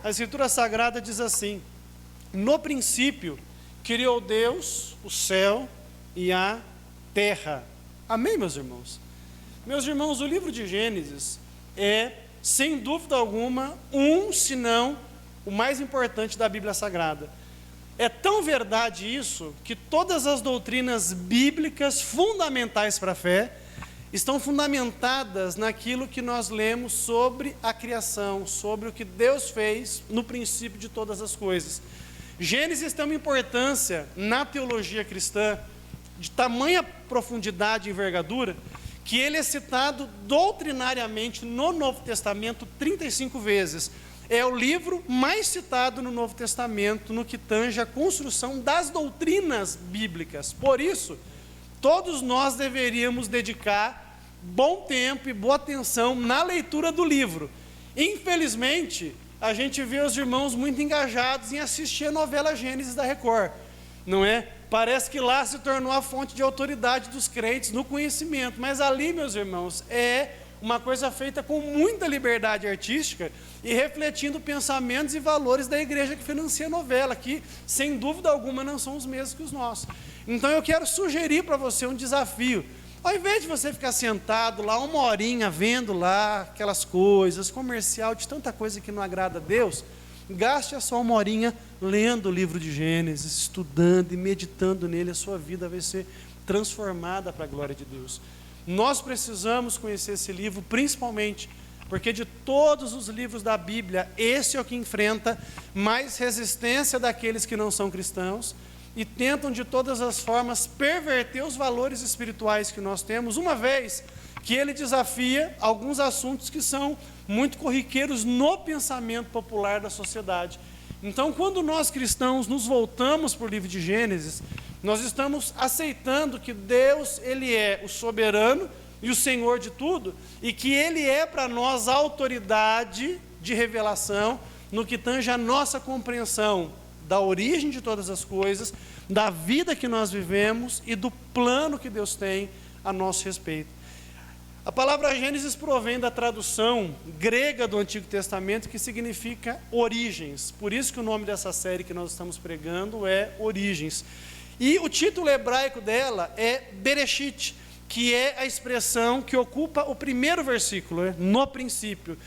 A Escritura Sagrada diz assim: no princípio criou Deus o céu e a terra. Amém, meus irmãos? Meus irmãos, o livro de Gênesis é, sem dúvida alguma, se não o mais importante da Bíblia Sagrada. É tão verdade isso, que todas as doutrinas bíblicas fundamentais para a fé estão fundamentadas naquilo que nós lemos sobre a criação, sobre o que Deus fez no princípio de todas as coisas. Gênesis tem uma importância na teologia cristã de tamanha profundidade e envergadura, que ele é citado doutrinariamente no Novo Testamento 35 vezes. É o livro mais citado no Novo Testamento no que tange a construção das doutrinas bíblicas. Por isso, todos nós deveríamos dedicar bom tempo e boa atenção na leitura do livro. Infelizmente, a gente vê os irmãos muito engajados em assistir a novela Gênesis da Record, não é? Parece que lá se tornou a fonte de autoridade dos crentes no conhecimento, mas ali, meus irmãos, é uma coisa feita com muita liberdade artística e refletindo pensamentos e valores da igreja que financia a novela, que sem dúvida alguma não são os mesmos que os nossos. Então eu quero sugerir para você um desafio. Ao invés de você ficar sentado lá uma horinha vendo lá aquelas coisas, comercial de tanta coisa que não agrada a Deus, gaste a sua uma horinha lendo o livro de Gênesis, estudando e meditando nele. A sua vida vai ser transformada para a glória de Deus. Nós precisamos conhecer esse livro, principalmente porque de todos os livros da Bíblia, esse é o que enfrenta mais resistência daqueles que não são cristãos e tentam de todas as formas perverter os valores espirituais que nós temos, uma vez que ele desafia alguns assuntos que são muito corriqueiros no pensamento popular da sociedade. Então, quando nós cristãos nos voltamos para o livro de Gênesis, nós estamos aceitando que Deus, Ele é o soberano e o Senhor de tudo, e que Ele é para nós a autoridade de revelação no que tange a nossa compreensão da origem de todas as coisas, da vida que nós vivemos e do plano que Deus tem a nosso respeito. A palavra Gênesis provém da tradução grega do Antigo Testamento, que significa origens. Por isso que o nome dessa série que nós estamos pregando é Origens. E o título hebraico dela é Bereshit, que é a expressão que ocupa o primeiro versículo, no princípio.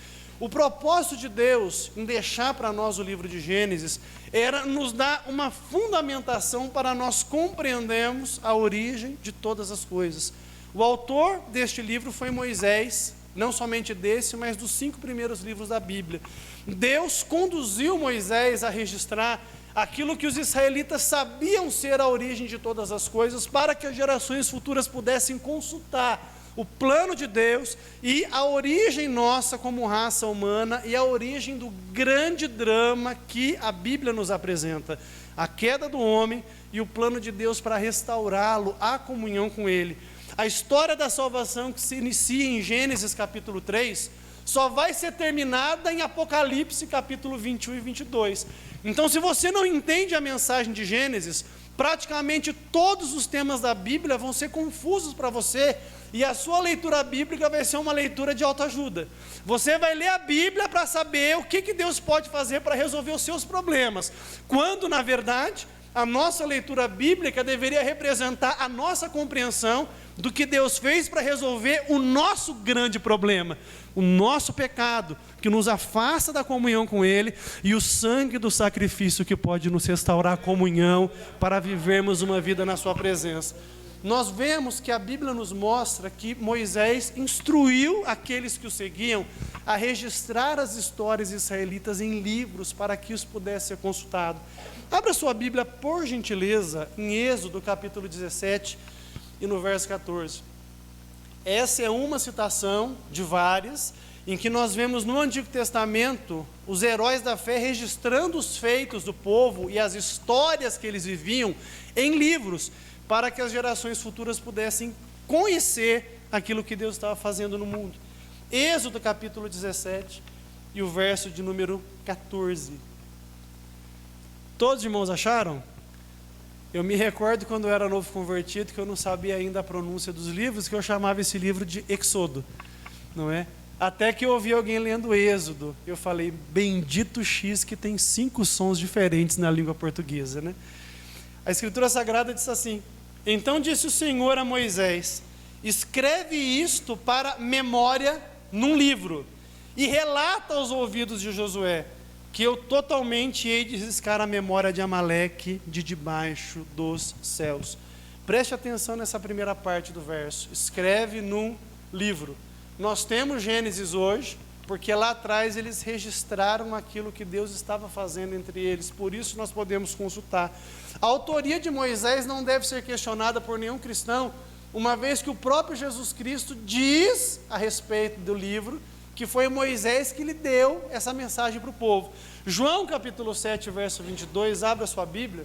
O propósito de Deus em deixar para nós o livro de Gênesis era nos dar uma fundamentação para nós compreendermos a origem de todas as coisas. O autor deste livro foi Moisés, não somente desse, mas dos 5 primeiros livros da Bíblia. Deus conduziu Moisés a registrar aquilo que os israelitas sabiam ser a origem de todas as coisas, para que as gerações futuras pudessem consultar o plano de Deus e a origem nossa como raça humana e a origem do grande drama que a Bíblia nos apresenta, a queda do homem e o plano de Deus para restaurá-lo à comunhão com Ele. A história da salvação que se inicia em Gênesis capítulo 3, só vai ser terminada em Apocalipse capítulo 21 e 22. Então, se você não entende a mensagem de Gênesis, praticamente todos os temas da Bíblia vão ser confusos para você, e a sua leitura bíblica vai ser uma leitura de autoajuda. Você vai ler a Bíblia para saber o que Deus pode fazer para resolver os seus problemas, quando, na verdade, a nossa leitura bíblica deveria representar a nossa compreensão do que Deus fez para resolver o nosso grande problema, o nosso pecado, que nos afasta da comunhão com Ele, e o sangue do sacrifício que pode nos restaurar a comunhão para vivermos uma vida na sua presença. Nós vemos que a Bíblia nos mostra que Moisés instruiu aqueles que o seguiam a registrar as histórias israelitas em livros para que isso pudesse ser consultado. Abra sua Bíblia, por gentileza, em Êxodo capítulo 17 e no verso 14. Essa é uma citação de várias, em que nós vemos no Antigo Testamento os heróis da fé registrando os feitos do povo e as histórias que eles viviam em livros, para que as gerações futuras pudessem conhecer aquilo que Deus estava fazendo no mundo. Êxodo capítulo 17 e o verso de número 14. Todos os irmãos acharam? Eu me recordo quando eu era novo convertido, que eu não sabia ainda a pronúncia dos livros, que eu chamava esse livro de Exodo, não é? Até que eu ouvi alguém lendo Êxodo. Eu falei, bendito X que tem 5 sons diferentes na língua portuguesa, né? A Escritura Sagrada diz assim: então disse o Senhor a Moisés: escreve isto para memória num livro e relata aos ouvidos de Josué que eu totalmente hei de riscar a memória de Amaleque de debaixo dos céus. Preste atenção nessa primeira parte do verso. Escreve num livro. Nós temos Gênesis hoje, porque lá atrás eles registraram aquilo que Deus estava fazendo entre eles. Por isso nós podemos consultar. A autoria de Moisés não deve ser questionada por nenhum cristão, uma vez que o próprio Jesus Cristo diz a respeito do livro que foi Moisés que lhe deu essa mensagem para o povo. João capítulo 7, verso 22, abra sua Bíblia.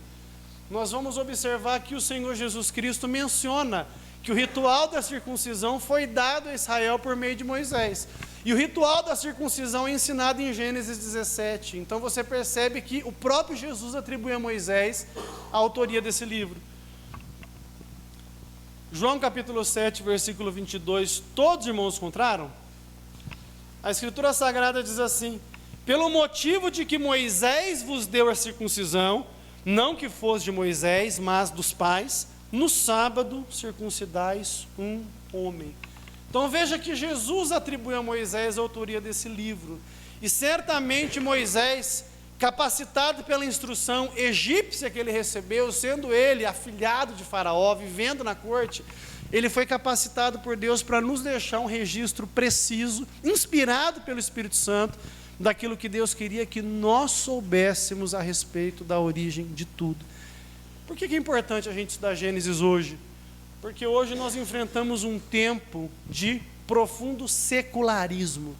Nós vamos observar que o Senhor Jesus Cristo menciona que o ritual da circuncisão foi dado a Israel por meio de Moisés. E o ritual da circuncisão é ensinado em Gênesis 17. Então você percebe que o próprio Jesus atribui a Moisés a autoria desse livro. João capítulo 7, versículo 22, todos os irmãos encontraram? A Escritura Sagrada diz assim: pelo motivo de que Moisés vos deu a circuncisão, não que fosse de Moisés, mas dos pais, no sábado circuncidais um homem. Então veja que Jesus atribui a Moisés a autoria desse livro. E certamente Moisés, capacitado pela instrução egípcia que ele recebeu, sendo ele afilhado de Faraó, vivendo na corte, ele foi capacitado por Deus para nos deixar um registro preciso, inspirado pelo Espírito Santo, daquilo que Deus queria que nós soubéssemos a respeito da origem de tudo. Por que é importante a gente estudar Gênesis hoje? Porque hoje nós enfrentamos um tempo de profundo secularismo.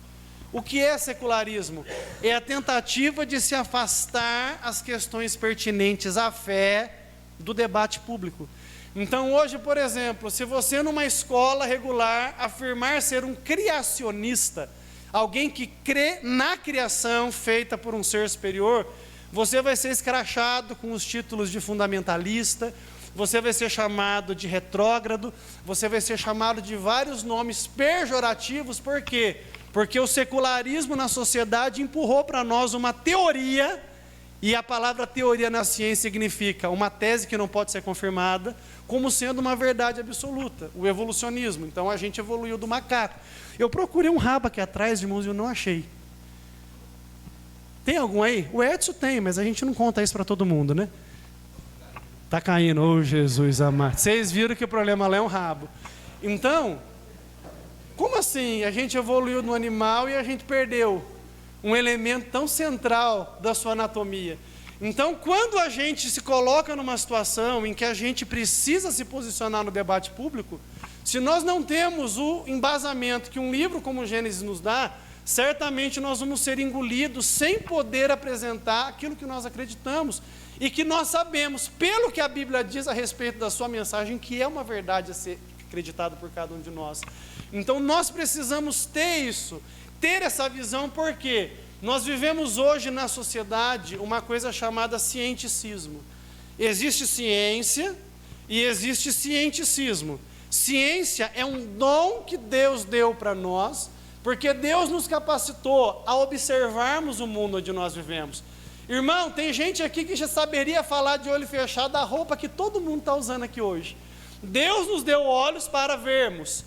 O que é secularismo? É a tentativa de se afastar as questões pertinentes à fé do debate público. Então hoje, por exemplo, se você numa escola regular afirmar ser um criacionista, alguém que crê na criação feita por um ser superior, você vai ser escrachado com os títulos de fundamentalista, você vai ser chamado de retrógrado, você vai ser chamado de vários nomes pejorativos. Por quê? Porque o secularismo na sociedade empurrou para nós uma teoria, e a palavra teoria na ciência significa uma tese que não pode ser confirmada, como sendo uma verdade absoluta, o evolucionismo. Então a gente evoluiu do macaco. Eu procurei um rabo aqui atrás, irmãos, e eu não achei. Tem algum aí? O Edson tem, mas a gente não conta isso para todo mundo, né? Está caindo, oh Jesus amado. Vocês viram que o problema lá é um rabo. Então, como assim? A gente evoluiu no animal e a gente perdeu um elemento tão central da sua anatomia. Então, quando a gente se coloca numa situação em que a gente precisa se posicionar no debate público, se nós não temos o embasamento que um livro como Gênesis nos dá, certamente nós vamos ser engolidos sem poder apresentar aquilo que nós acreditamos e que nós sabemos, pelo que a Bíblia diz a respeito da sua mensagem, que é uma verdade a ser acreditada por cada um de nós. Então nós precisamos ter isso, ter essa visão, porque nós vivemos hoje na sociedade uma coisa chamada cienticismo. Existe ciência e existe cienticismo. Ciência é um dom que Deus deu para nós, porque Deus nos capacitou a observarmos o mundo onde nós vivemos. Irmão, tem gente aqui que já saberia falar de olho fechado a roupa que todo mundo está usando aqui hoje. Deus nos deu olhos para vermos,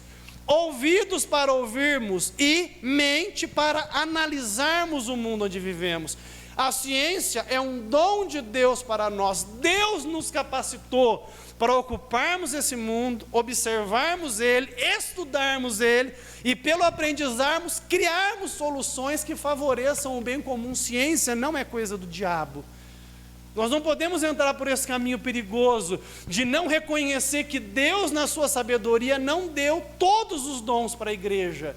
ouvidos para ouvirmos e mente para analisarmos o mundo onde vivemos. A ciência é um dom de Deus para nós. Deus nos capacitou para ocuparmos esse mundo, observarmos ele, estudarmos ele e, pelo aprendizarmos, criarmos soluções que favoreçam o bem comum. Ciência não é coisa do diabo. Nós não podemos entrar por esse caminho perigoso de não reconhecer que Deus, na sua sabedoria, não deu todos os dons para a igreja.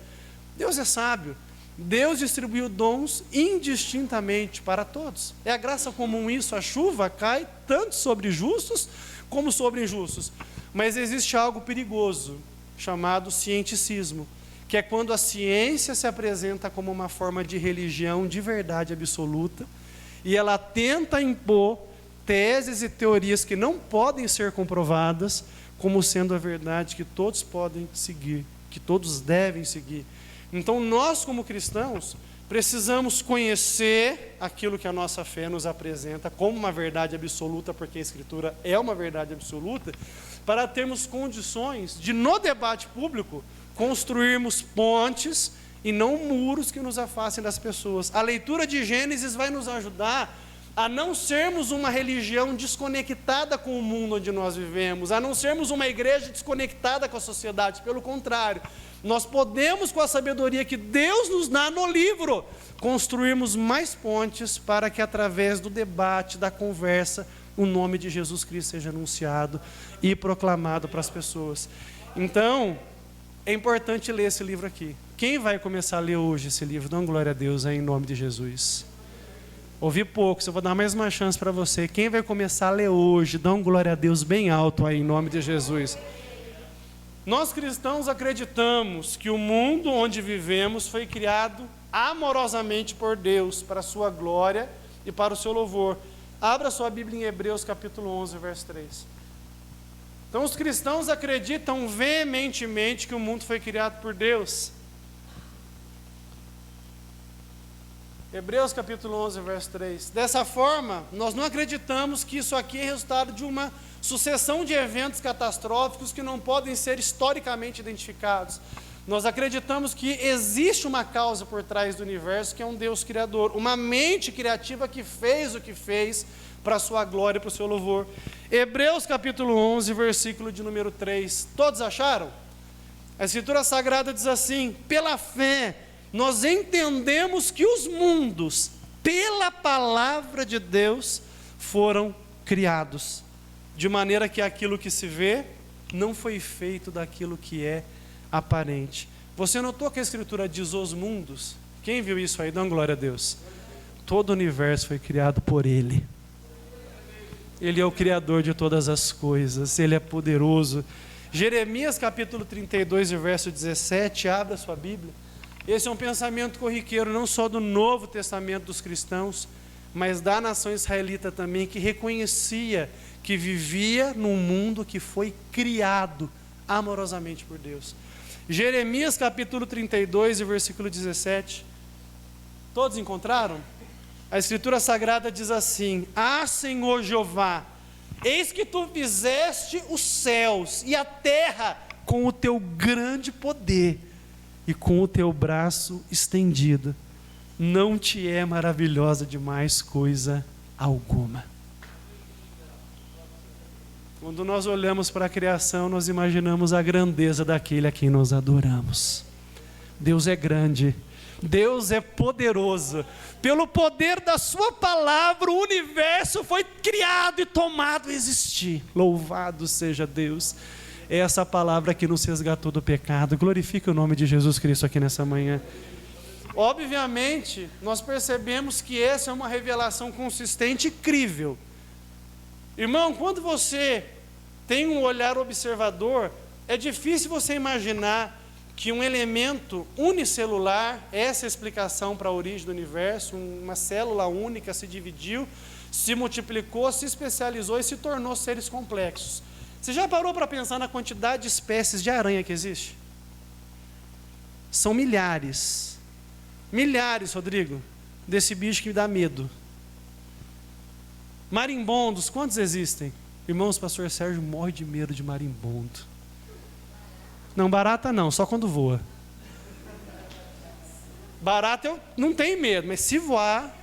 Deus é sábio. Deus distribuiu dons indistintamente para todos. É a graça comum isso, a chuva cai tanto sobre justos como sobre injustos. Mas existe algo perigoso, chamado cienticismo, que é quando a ciência se apresenta como uma forma de religião de verdade absoluta, e ela tenta impor teses e teorias que não podem ser comprovadas como sendo a verdade que todos podem seguir, que todos devem seguir. Então nós, como cristãos, precisamos conhecer aquilo que a nossa fé nos apresenta como uma verdade absoluta, porque a Escritura é uma verdade absoluta, para termos condições de, no debate público, construirmos pontes e não muros que nos afastem das pessoas. A leitura de Gênesis vai nos ajudar a não sermos uma religião desconectada com o mundo onde nós vivemos, a não sermos uma igreja desconectada com a sociedade. Pelo contrário, nós podemos, com a sabedoria que Deus nos dá no livro, construirmos mais pontes para que, através do debate, da conversa, o nome de Jesus Cristo seja anunciado e proclamado para as pessoas. Então, é importante ler esse livro aqui. Quem vai começar a ler hoje esse livro? Dá glória a Deus aí, em nome de Jesus. Ouvi poucos, eu vou dar mais uma chance para você. Quem vai começar a ler hoje? Dá glória a Deus bem alto aí, em nome de Jesus. Nós cristãos acreditamos que o mundo onde vivemos foi criado amorosamente por Deus, para a sua glória e para o seu louvor. Abra sua Bíblia em Hebreus capítulo 11, verso 3. Então os cristãos acreditam veementemente que o mundo foi criado por Deus. Hebreus capítulo 11, verso 3. Dessa forma, nós não acreditamos que isso aqui é resultado de uma sucessão de eventos catastróficos que não podem ser historicamente identificados. Nós acreditamos que existe uma causa por trás do universo, que é um Deus criador, uma mente criativa que fez o que fez para a sua glória e para o seu louvor. Hebreus capítulo 11, versículo de número 3. Todos acharam? A Escritura Sagrada diz assim: pela fé, nós entendemos que os mundos, pela palavra de Deus, foram criados, de maneira que aquilo que se vê não foi feito daquilo que é aparente. Você notou que a Escritura diz os mundos? Quem viu isso aí? Dá glória a Deus. Todo o universo foi criado por Ele. Ele é o Criador de todas as coisas, Ele é poderoso. Jeremias capítulo 32, verso 17, abra sua Bíblia. Esse é um pensamento corriqueiro, não só do Novo Testamento dos cristãos, mas da nação israelita também, que reconhecia que vivia num mundo que foi criado amorosamente por Deus. Jeremias capítulo 32, versículo 17. Todos encontraram? A Escritura Sagrada diz assim: ah, Senhor Jeová, eis que tu fizeste os céus e a terra com o teu grande poder e com o teu braço estendido. Não te é maravilhosa demais coisa alguma. Quando nós olhamos para a criação, nós imaginamos a grandeza daquele a quem nós adoramos. Deus é grande, Deus é poderoso. Pelo poder da sua palavra, o universo foi criado e tomado a existir. Louvado seja Deus. É essa palavra que nos resgatou do pecado. Glorifique o nome de Jesus Cristo aqui nessa manhã. Obviamente, nós percebemos que essa é uma revelação consistente e crível. Irmão, quando você tem um olhar observador, é difícil você imaginar que um elemento unicelular, essa é a explicação para a origem do universo, uma célula única se dividiu, se multiplicou, se especializou e se tornou seres complexos. Você já parou para pensar na quantidade de espécies de aranha que existe? São milhares. Milhares, Rodrigo, desse bicho que dá medo. Marimbondos, quantos existem? Irmãos, o pastor Sérgio morre de medo de marimbondo. Não, barata não, só quando voa. Barata eu não tenho medo, mas se voar...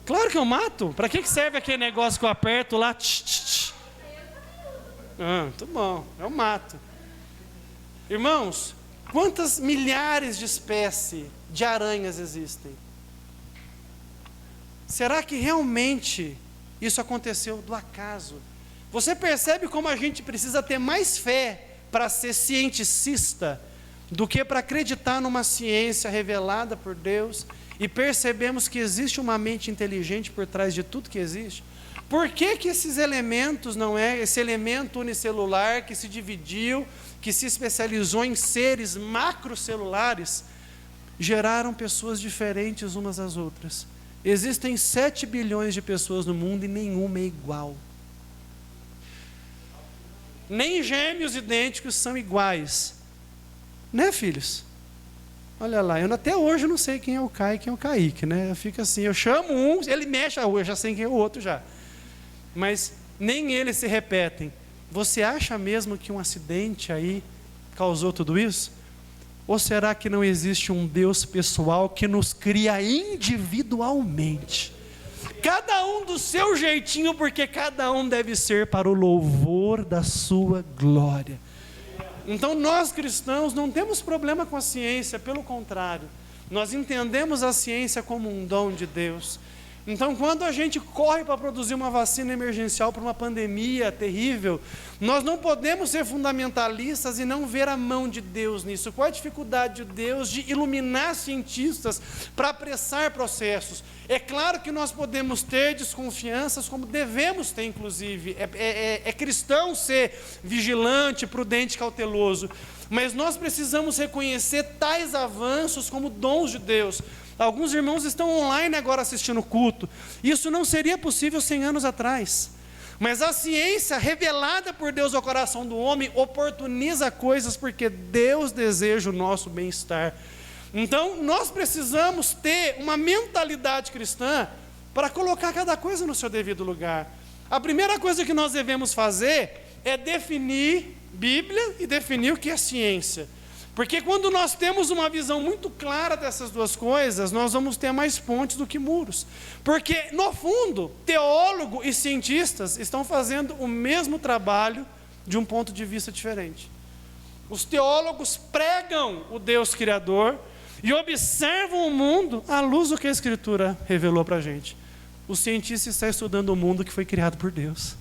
Claro que eu mato. Para que serve aquele negócio que eu aperto lá? Muito bom, eu mato. Irmãos, quantas milhares de espécies de aranhas existem? Será que realmente isso aconteceu do acaso? Você percebe como a gente precisa ter mais fé para ser cienticista do que para acreditar numa ciência revelada por Deus, e percebemos que existe uma mente inteligente por trás de tudo que existe? Por que que esses elementos, não é? Esse elemento unicelular que se dividiu, que se especializou em seres macrocelulares, geraram pessoas diferentes umas das outras? Existem 7 bilhões de pessoas no mundo e nenhuma é igual. Nem gêmeos idênticos são iguais. Né, filhos? Olha lá, eu até hoje não sei quem é o Caio e quem é o Kaique, né? Eu fico assim, eu chamo um, ele mexe a rua, eu já sei quem é o outro já. Mas nem eles se repetem. Você acha mesmo que um acidente aí causou tudo isso? Ou será que não existe um Deus pessoal que nos cria individualmente? Cada um do seu jeitinho, porque cada um deve ser para o louvor da sua glória. Então nós cristãos não temos problema com a ciência, pelo contrário, nós entendemos a ciência como um dom de Deus. Então quando a gente corre para produzir uma vacina emergencial para uma pandemia terrível, nós não podemos ser fundamentalistas e não ver a mão de Deus nisso. Qual é a dificuldade de Deus de iluminar cientistas para apressar processos? É claro que nós podemos ter desconfianças, como devemos ter, inclusive. É cristão ser vigilante, prudente, cauteloso. Mas nós precisamos reconhecer tais avanços como dons de Deus. Alguns irmãos estão online agora assistindo o culto. Isso não seria possível 100 anos atrás. Mas a ciência revelada por Deus ao coração do homem oportuniza coisas porque Deus deseja o nosso bem-estar. Então, nós precisamos ter uma mentalidade cristã para colocar cada coisa no seu devido lugar. A primeira coisa que nós devemos fazer é definir Bíblia e definir o que é ciência. Porque quando nós temos uma visão muito clara dessas duas coisas, nós vamos ter mais pontes do que muros. Porque, no fundo, teólogo e cientistas estão fazendo o mesmo trabalho de um ponto de vista diferente. Os teólogos pregam o Deus Criador e observam o mundo à luz do que a Escritura revelou para a gente. O cientista está estudando o mundo que foi criado por Deus.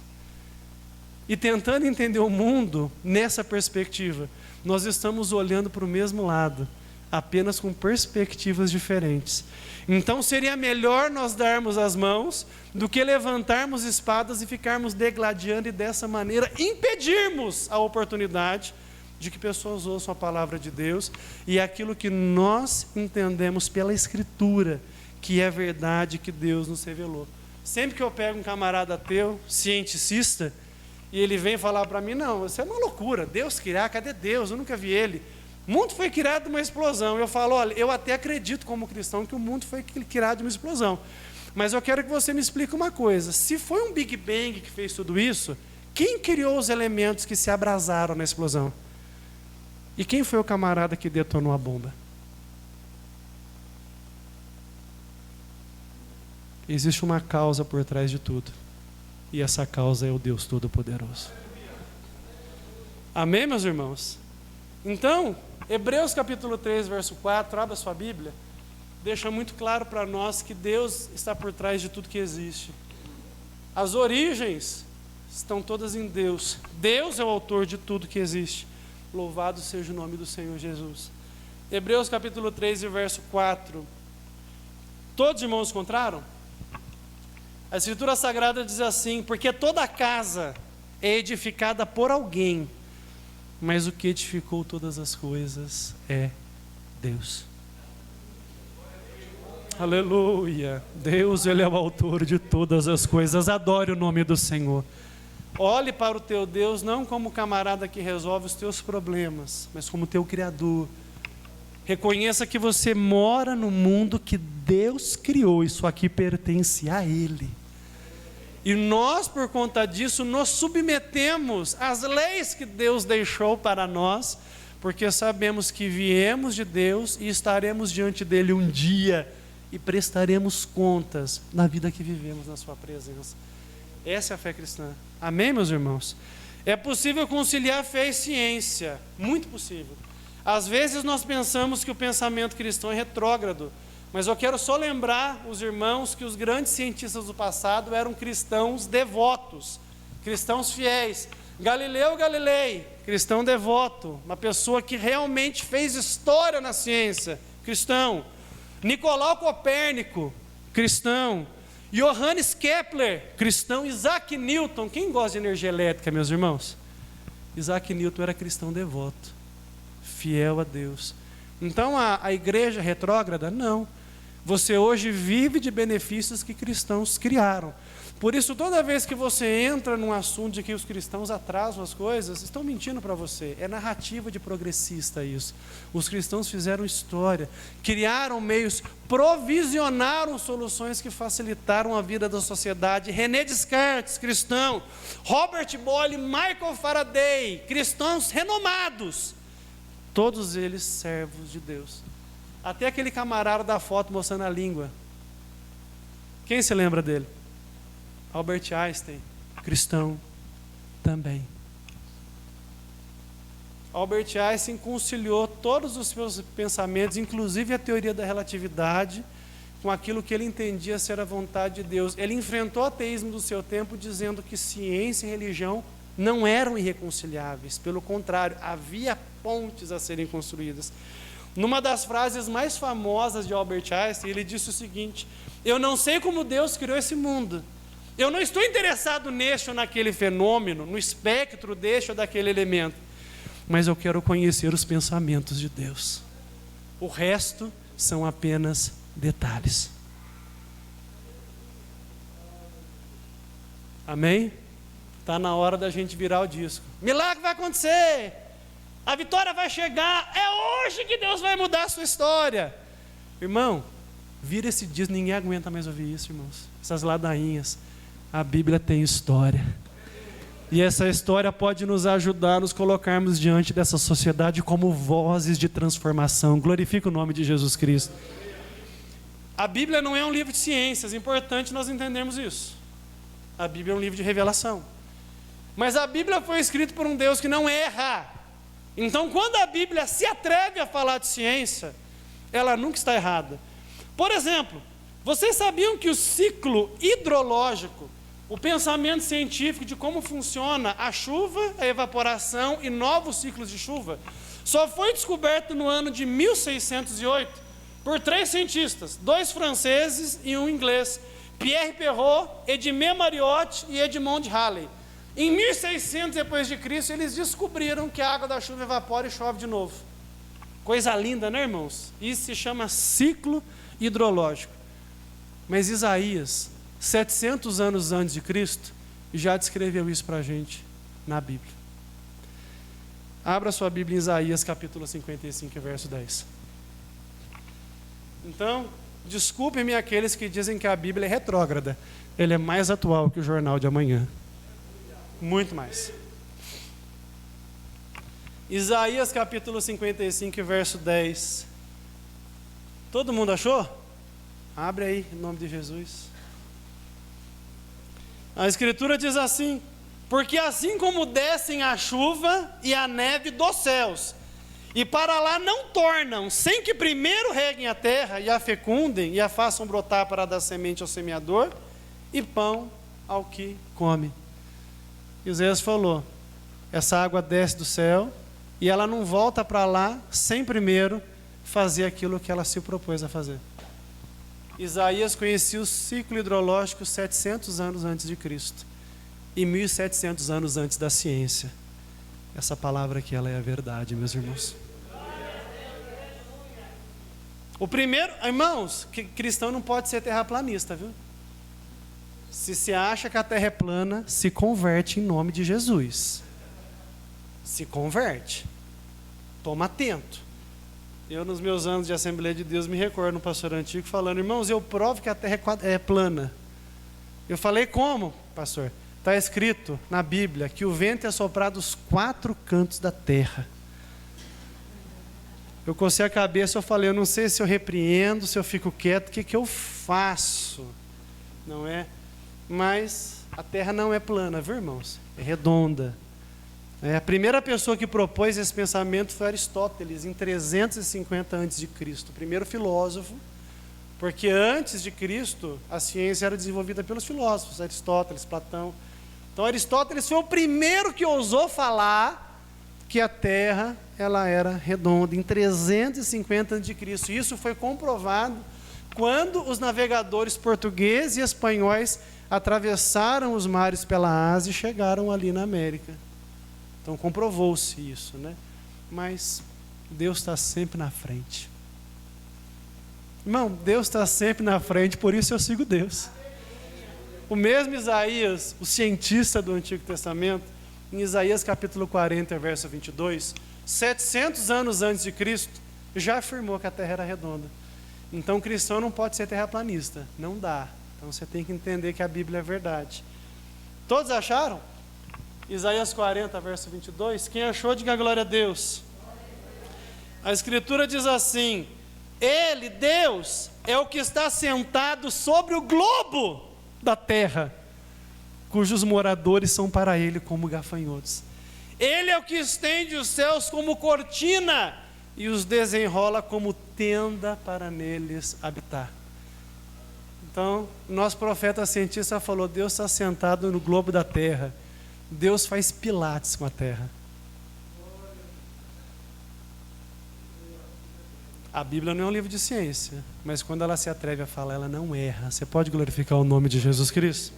E tentando entender o mundo nessa perspectiva, nós estamos olhando para o mesmo lado, apenas com perspectivas diferentes. Então seria melhor nós darmos as mãos do que levantarmos espadas e ficarmos degladiando e dessa maneira impedirmos a oportunidade de que pessoas ouçam a palavra de Deus e aquilo que nós entendemos pela Escritura, que é verdade que Deus nos revelou. Sempre que eu pego um camarada ateu, cienticista, e ele vem falar para mim, não, isso é uma loucura, Deus criar, cadê Deus? Eu nunca vi Ele. O mundo foi criado de uma explosão. Eu falo, olha, eu até acredito como cristão que o mundo foi criado de uma explosão. Mas eu quero que você me explique uma coisa. Se foi um Big Bang que fez tudo isso, quem criou os elementos que se abrasaram na explosão? E quem foi o camarada que detonou a bomba? Existe uma causa por trás de tudo. E essa causa é o Deus Todo-Poderoso. Amém, meus irmãos? Então, Hebreus capítulo 3, verso 4, abra sua Bíblia, deixa muito claro para nós que Deus está por trás de tudo que existe. As origens estão todas em Deus. Deus é o autor de tudo que existe. Louvado seja o nome do Senhor Jesus. Hebreus capítulo 3, verso 4. Todos os irmãos encontraram? A Escritura Sagrada diz assim, porque toda casa é edificada por alguém, mas o que edificou todas as coisas é Deus. Aleluia! Deus, Ele é o autor de todas as coisas. Adore o nome do Senhor. Olhe para o teu Deus não como camarada que resolve os teus problemas, mas como teu Criador. Reconheça que você mora no mundo que Deus criou. Isso aqui pertence a Ele. E nós, por conta disso, nos submetemos às leis que Deus deixou para nós, porque sabemos que viemos de Deus e estaremos diante dEle um dia e prestaremos contas na vida que vivemos na sua presença. Essa é a fé cristã. Amém, meus irmãos? É possível conciliar fé e ciência, muito possível. Às vezes nós pensamos que o pensamento cristão é retrógrado, mas eu quero só lembrar os irmãos que os grandes cientistas do passado eram cristãos devotos, cristãos fiéis. Galileu Galilei, cristão devoto, uma pessoa que realmente fez história na ciência, cristão. Nicolau Copérnico, cristão. Johannes Kepler, cristão. Isaac Newton, quem gosta de energia elétrica, meus irmãos? Isaac Newton era cristão devoto, fiel a Deus. Então a igreja retrógrada? Não. Você hoje vive de benefícios que cristãos criaram. Por isso, toda vez que você entra num assunto de que os cristãos atrasam as coisas, estão mentindo para você. É narrativa de progressista isso. Os cristãos fizeram história, criaram meios, provisionaram soluções que facilitaram a vida da sociedade. René Descartes, cristão. Robert Boyle, Michael Faraday, cristãos renomados. Todos eles servos de Deus. Até aquele camarada da foto mostrando a língua. Quem se lembra dele? Albert Einstein, cristão também. Albert Einstein conciliou todos os seus pensamentos, inclusive a teoria da relatividade, com aquilo que ele entendia ser a vontade de Deus. Ele enfrentou o ateísmo do seu tempo, dizendo que ciência e religião não eram irreconciliáveis. Pelo contrário, havia pontes a serem construídas. Numa das frases mais famosas de Albert Einstein, ele disse o seguinte: eu não sei como Deus criou esse mundo. Eu não estou interessado neste ou naquele fenômeno, no espectro deste ou daquele elemento. Mas eu quero conhecer os pensamentos de Deus. O resto são apenas detalhes. Amém? Está na hora da gente virar o disco. Milagre vai acontecer. A vitória vai chegar. É hoje que Deus vai mudar a sua história. Irmão, vira esse disco. Ninguém aguenta mais ouvir isso, irmãos. Essas ladainhas. A Bíblia tem história. E essa história pode nos ajudar a nos colocarmos diante dessa sociedade como vozes de transformação. Glorifica o nome de Jesus Cristo. A Bíblia não é um livro de ciências. É importante nós entendermos isso. A Bíblia é um livro de revelação. Mas a Bíblia foi escrita por um Deus que não erra. Então, quando a Bíblia se atreve a falar de ciência, ela nunca está errada. Por exemplo, vocês sabiam que o ciclo hidrológico, o pensamento científico de como funciona a chuva, a evaporação e novos ciclos de chuva, só foi descoberto no ano de 1608 por 3 cientistas, 2 franceses e 1 inglês, Pierre Perrault, Edmé Mariotte e Edmond Halley. Em 1600 depois de Cristo, eles descobriram que a água da chuva evapora e chove de novo. Coisa linda, né, irmãos? Isso se chama ciclo hidrológico. Mas Isaías, 700 anos antes de Cristo, já descreveu isso para a gente na Bíblia. Abra sua Bíblia em Isaías capítulo 55, verso 10. Então, desculpem-me aqueles que dizem que a Bíblia é retrógrada. Ele é mais atual que o jornal de amanhã. Muito mais. Isaías capítulo 55, verso 10. Todo mundo achou? Abre aí, em nome de Jesus. A Escritura diz assim: porque assim como descem a chuva e a neve dos céus, e para lá não tornam, sem que primeiro reguem a terra, e a fecundem, e a façam brotar para dar semente ao semeador, e pão ao que come. Isaías falou, essa água desce do céu, e ela não volta para lá, sem primeiro fazer aquilo que ela se propôs a fazer. Isaías conhecia o ciclo hidrológico 700 anos antes de Cristo, e 1700 anos antes da ciência. Essa palavra aqui, ela é a verdade, meus irmãos. O primeiro, irmãos, que cristão não pode ser terraplanista, viu? Se se acha que a terra é plana, se converte em nome de Jesus. Se converte. Toma atento. Eu, nos meus anos de Assembleia de Deus, me recordo um pastor antigo falando, irmãos, eu provo que a terra é plana. Eu falei, como, pastor? Está escrito na Bíblia que o vento é soprado dos 4 cantos da terra. Eu cocei a cabeça, eu falei, eu não sei se eu repreendo, se eu fico quieto, o que eu faço? Não é? Mas a terra não é plana, viu, irmãos? É redonda. A primeira pessoa que propôs esse pensamento foi Aristóteles, em 350 a.C., o primeiro filósofo, porque antes de Cristo a ciência era desenvolvida pelos filósofos, Aristóteles, Platão. Então Aristóteles foi o primeiro que ousou falar que a terra ela era redonda, em 350 a.C. Isso foi comprovado quando os navegadores portugueses e espanhóis atravessaram os mares pela Ásia e chegaram ali na América. Então comprovou-se isso, né? Mas Deus está sempre na frente. Irmão, Deus está sempre na frente, por isso eu sigo Deus. O mesmo Isaías, o cientista do Antigo Testamento, em Isaías capítulo 40, verso 22, 700 anos antes de Cristo, já afirmou que a Terra era redonda. Então, o cristão não pode ser terraplanista, não dá. Então, você tem que entender que a Bíblia é verdade. Todos acharam? Isaías 40, verso 22, quem achou, diga glória a Deus. A Escritura diz assim: Ele, Deus, é o que está sentado sobre o globo da terra, cujos moradores são para Ele como gafanhotos. Ele é o que estende os céus como cortina e os desenrola como tenda para neles habitar. Então, nosso profeta cientista falou: Deus está sentado no globo da terra. Deus faz pilates com a terra. A Bíblia não é um livro de ciência, mas quando ela se atreve a falar, ela não erra. Você pode glorificar o nome de Jesus Cristo?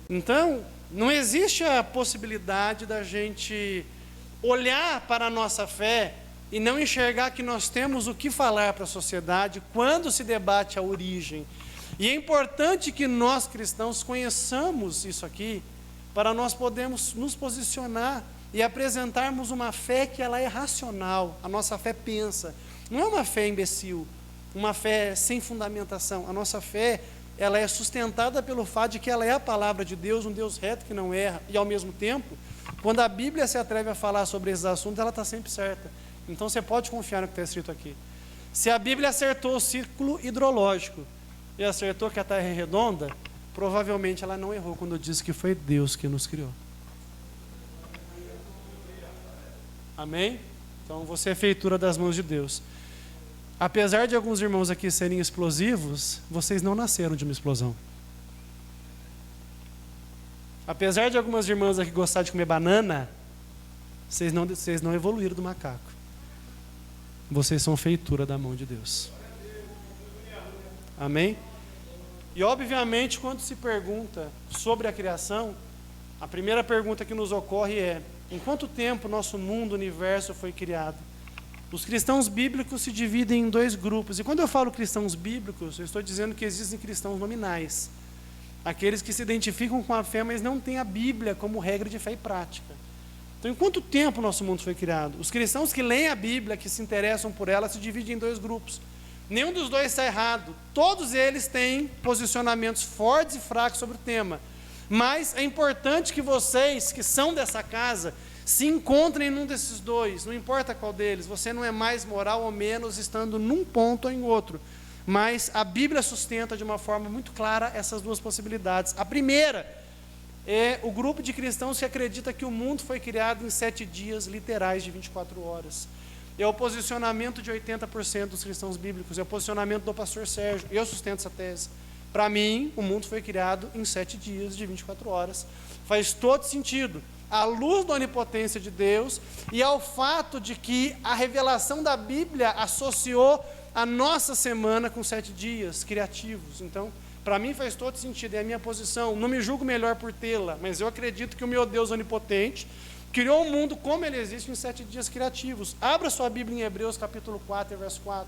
Então, não existe a possibilidade da gente olhar para a nossa fé e não enxergar que nós temos o que falar para a sociedade quando se debate a origem. E é importante que nós cristãos conheçamos isso aqui, para nós podermos nos posicionar e apresentarmos uma fé que ela é racional. A nossa fé pensa, não é uma fé imbecil, uma fé sem fundamentação. A nossa fé, ela é sustentada pelo fato de que ela é a palavra de Deus, um Deus reto que não erra, e ao mesmo tempo, quando a Bíblia se atreve a falar sobre esses assuntos, ela está sempre certa. Então você pode confiar no que está escrito aqui. Se a Bíblia acertou o ciclo hidrológico e acertou que a Terra é redonda, provavelmente ela não errou quando disse que foi Deus que nos criou. Amém? Então você é feitura das mãos de Deus. Apesar de alguns irmãos aqui serem explosivos, vocês não nasceram de uma explosão. Apesar de algumas irmãs aqui gostarem de comer banana, vocês não evoluíram do macaco. Vocês são feitura da mão de Deus. Amém? E obviamente, quando se pergunta sobre a criação, a primeira pergunta que nos ocorre é: em quanto tempo nosso mundo, universo foi criado? Os cristãos bíblicos se dividem em dois grupos. E quando eu falo cristãos bíblicos, eu estou dizendo que existem cristãos nominais. Aqueles que se identificam com a fé, mas não têm a Bíblia como regra de fé e prática. Então, em quanto tempo nosso mundo foi criado? Os cristãos que leem a Bíblia, que se interessam por ela, se dividem em dois grupos. Nenhum dos dois está errado. Todos eles têm posicionamentos fortes e fracos sobre o tema. Mas é importante que vocês, que são dessa casa, se encontrem num desses dois. Não importa qual deles. Você não é mais moral ou menos estando num ponto ou em outro. Mas a Bíblia sustenta de uma forma muito clara essas duas possibilidades. A primeira é o grupo de cristãos que acredita que o mundo foi criado em 7 dias literais de 24 horas. É o posicionamento de 80% dos cristãos bíblicos, é o posicionamento do pastor Sérgio. Eu sustento essa tese. Para mim, o mundo foi criado em 7 dias de 24 horas. Faz todo sentido. À luz da onipotência de Deus e ao fato de que a revelação da Bíblia associou a nossa semana com 7 dias criativos. Então, para mim faz todo sentido, é a minha posição. Não me julgo melhor por tê-la, mas eu acredito que o meu Deus onipotente criou o mundo como ele existe em 7 dias criativos. Abra sua Bíblia em Hebreus capítulo 4, verso 4.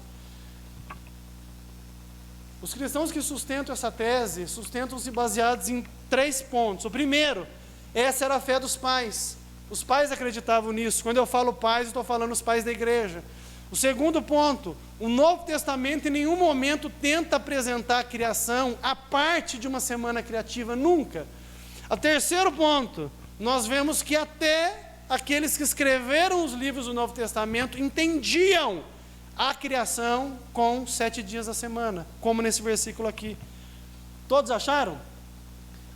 Os cristãos que sustentam essa tese, sustentam-se baseados em 3 pontos. O primeiro, essa era a fé dos pais. Os pais acreditavam nisso. Quando eu falo pais, eu estou falando os pais da igreja. O segundo ponto, o Novo Testamento em nenhum momento tenta apresentar a criação a parte de uma semana criativa, nunca. O terceiro ponto, nós vemos que até aqueles que escreveram os livros do Novo Testamento entendiam a criação com 7 dias da semana, como nesse versículo aqui. Todos acharam?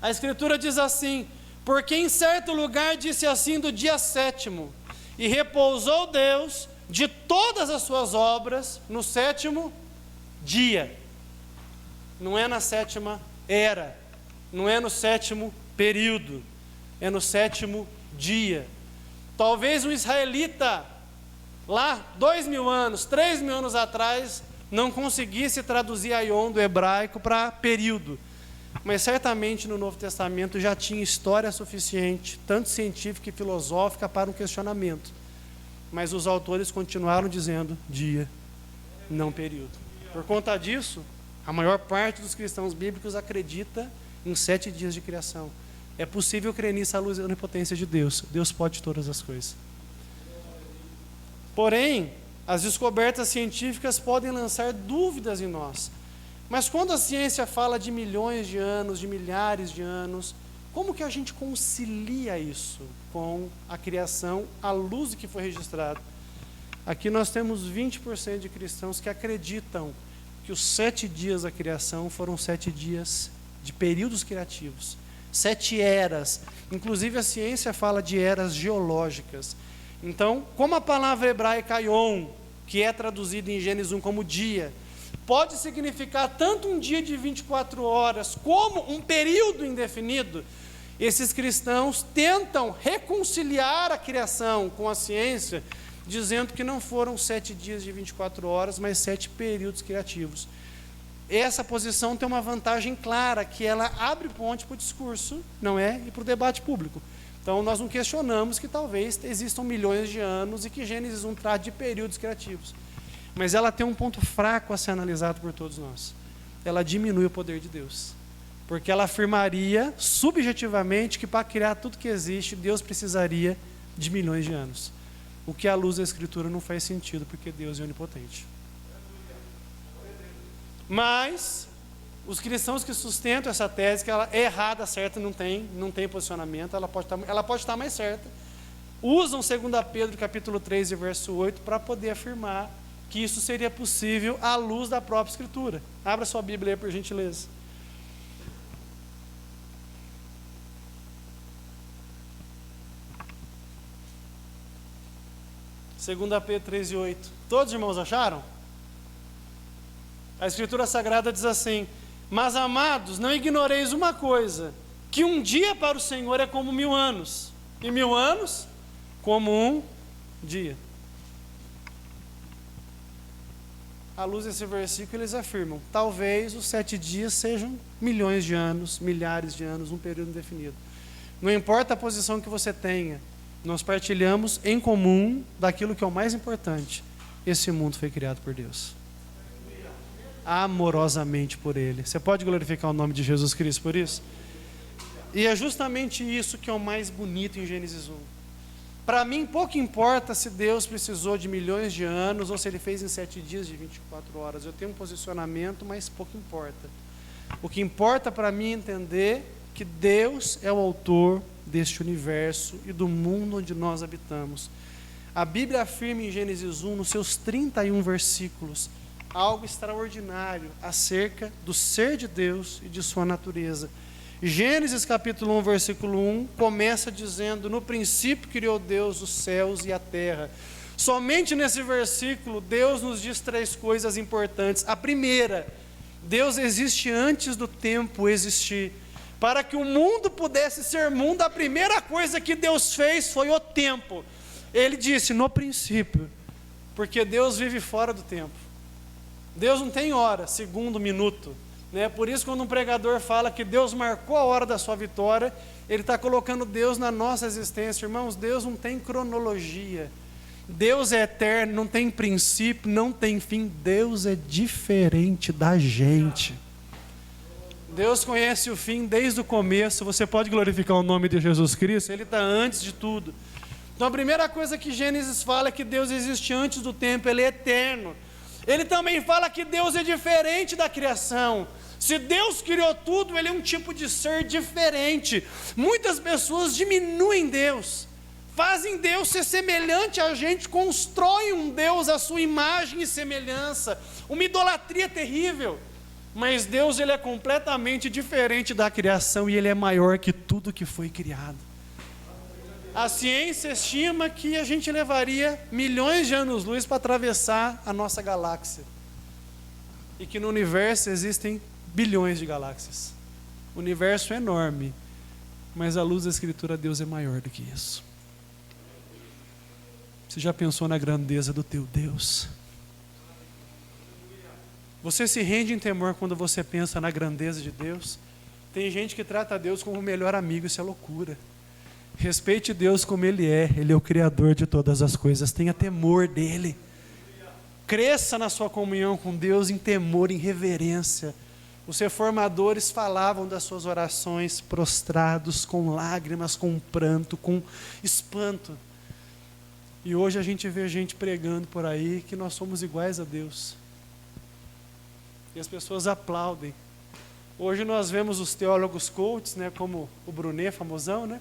A Escritura diz assim: porque em certo lugar disse assim do dia 7º, e repousou Deus de todas as suas obras no 7º dia. Não é na 7ª era, não é no 7º período, é no 7º dia. Talvez um israelita lá 2.000 anos, 3.000 anos atrás não conseguisse traduzir aion do hebraico para período, mas certamente no Novo Testamento já tinha história suficiente, tanto científica e filosófica, para um questionamento. Mas os autores continuaram dizendo dia, não período. Por conta disso, a maior parte dos cristãos bíblicos acredita em 7 dias de criação. É possível crer nisso à luz da onipotência de Deus. Deus pode todas as coisas. Porém, as descobertas científicas podem lançar dúvidas em nós. Mas quando a ciência fala de milhões de anos, de milhares de anos, como que a gente concilia isso com a criação à luz do que foi registrado? Aqui nós temos 20% de cristãos que acreditam que os 7 dias da criação foram 7 dias de períodos criativos, 7 eras. Inclusive a ciência fala de eras geológicas. Então, como a palavra hebraica yom, que é traduzida em Gênesis 1 como dia, pode significar tanto um dia de 24 horas como um período indefinido, esses cristãos tentam reconciliar a criação com a ciência, dizendo que não foram 7 dias de 24 horas, mas 7 períodos criativos. Essa posição tem uma vantagem clara, que ela abre ponte para o discurso, não é? E para o debate público. Então, nós não questionamos que talvez existam milhões de anos e que Gênesis 1 trata de períodos criativos. Mas ela tem um ponto fraco a ser analisado por todos nós. Ela diminui o poder de Deus. Porque ela afirmaria, subjetivamente, que para criar tudo que existe, Deus precisaria de milhões de anos. O que à luz da Escritura não faz sentido, porque Deus é onipotente. Mas os cristãos que sustentam essa tese, que ela é errada, certa, não tem posicionamento, ela pode estar mais certa, usam 2 Pedro capítulo 3 e verso 8 para poder afirmar que isso seria possível à luz da própria Escritura. Abra sua Bíblia aí, por gentileza. Segunda Pedro 3 e 8. Todos os irmãos acharam? A Escritura Sagrada diz assim: mas amados, não ignoreis uma coisa, que um dia para o Senhor é como 1000 anos, e 1000 anos como um dia. À luz desse versículo, eles afirmam: talvez os 7 dias sejam milhões de anos, milhares de anos, um período indefinido. Não importa a posição que você tenha, nós partilhamos em comum daquilo que é o mais importante. Esse mundo foi criado por Deus, amorosamente por Ele. Você pode glorificar o nome de Jesus Cristo por isso? E é justamente isso que é o mais bonito em Gênesis 1. Para mim, pouco importa se Deus precisou de milhões de anos ou se Ele fez em 7 dias de 24 horas. Eu tenho um posicionamento, mas pouco importa. O que importa para mim é entender que Deus é o autor deste universo e do mundo onde nós habitamos. A Bíblia afirma em Gênesis 1, nos seus 31 versículos, algo extraordinário acerca do ser de Deus e de sua natureza. Gênesis capítulo 1, versículo 1, começa dizendo: no princípio criou Deus os céus e a terra. Somente nesse versículo, Deus nos diz 3 coisas importantes. A primeira, Deus existe antes do tempo existir. Para que o mundo pudesse ser mundo, a primeira coisa que Deus fez foi o tempo. Ele disse, no princípio, porque Deus vive fora do tempo. Deus não tem hora, segundo, minuto, né? Por isso, quando um pregador fala que Deus marcou a hora da sua vitória, ele está colocando Deus na nossa existência. Irmãos, Deus não tem cronologia. Deus é eterno, não tem princípio, não tem fim. Deus é diferente da gente. Deus conhece o fim desde o começo. Você pode glorificar o nome de Jesus Cristo? Ele está antes de tudo. Então a primeira coisa que Gênesis fala é que Deus existe antes do tempo, Ele é eterno. Ele também fala que Deus é diferente da criação. Se Deus criou tudo, Ele é um tipo de ser diferente. Muitas pessoas diminuem Deus, fazem Deus ser semelhante a gente, constroem um Deus à sua imagem e semelhança, uma idolatria terrível. Mas Deus, Ele é completamente diferente da criação e Ele é maior que tudo que foi criado. A ciência estima que a gente levaria milhões de anos-luz para atravessar a nossa galáxia. E que no universo existem bilhões de galáxias. O universo é enorme, mas à luz da Escritura, Deus é maior do que isso. Você já pensou na grandeza do teu Deus? Você se rende em temor quando você pensa na grandeza de Deus? Tem gente que trata Deus como o melhor amigo, isso é loucura. Respeite Deus como Ele é o Criador de todas as coisas, tenha temor dEle. Cresça na sua comunhão com Deus em temor, em reverência. Os reformadores falavam das suas orações prostrados, com lágrimas, com pranto, com espanto. E hoje a gente vê gente pregando por aí que nós somos iguais a Deus. E as pessoas aplaudem. Hoje nós vemos os teólogos coaches, né, como o Brunet, famosão, né,